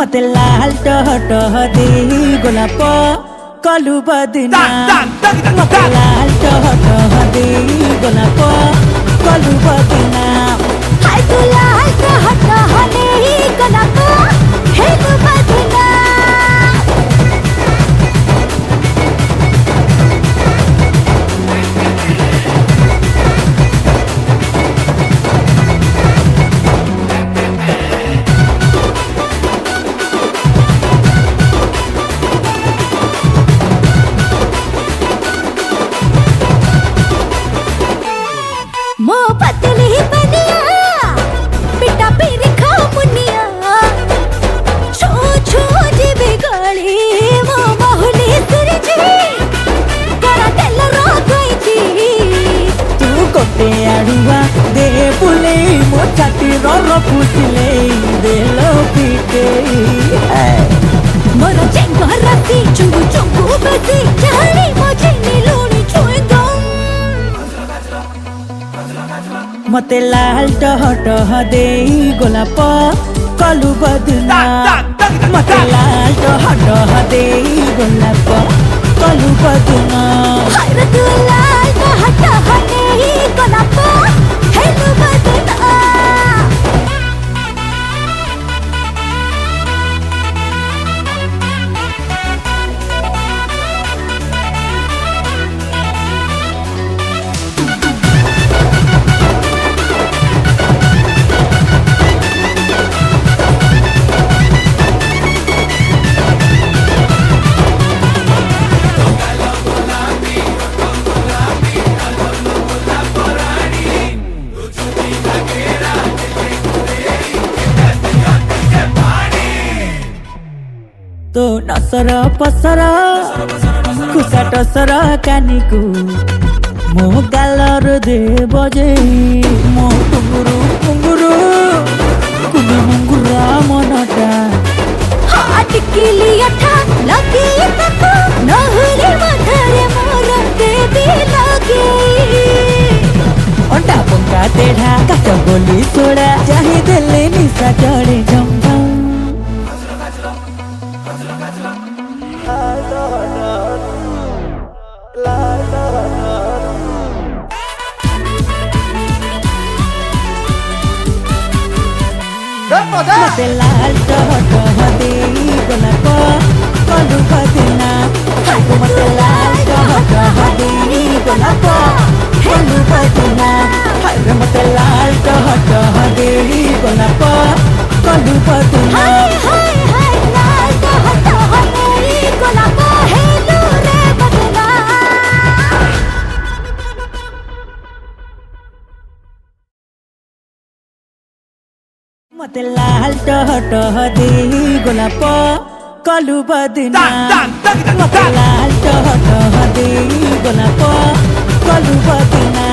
मते लाल टह टह दे गोलाप कलु बदना मते लाल टह टह दे गोलाप कलु बदना हाय तू लाल टह टह दे गोलाप हेलु बदना मो पतली बनिया बेटा पीर खा मुनिया छो छो जीवे गली मो बहुली सुरजी करा तेल रो गई जी तू कोटे आड़ुआ दे बुले मो छाती रो पुछले दे लो पीटे मोर चेंग राती चुंगु चुंगु बसी जानी मुझे नीलूनी छुएगा मते लाल टह टह दे गोलाप कलु बदना मते लाल टह टह दे गोलाप कलु बदना हाय तू लाल टह टह दे गोलाप हेलु बदना तो नसर पसर खुसा टसर कानिकु मो गालर दे बजे मो टुंगुरु टुंगुरु कुनी मुंगुरा मनटा हाट किलिया था लगी तको नहरे मधरे मोर देवी लगे अंडा पंका तेढ़ा काच गोली सोड़ा चाहे देले निशा चढ़े झमझम मते लाल टह टह दे गोलाप कलु बदना मते लाल टह टह दे गोलाप कलु बदना मते लाल टह टह दे गोलाप कलु बदना हाय हाय लाल टह टह दे गोलाप हेलु रे बदना मते लाल टह टह दे गोलाप कलु बदना मते लाल टह टह दे गोलाप कलु बदना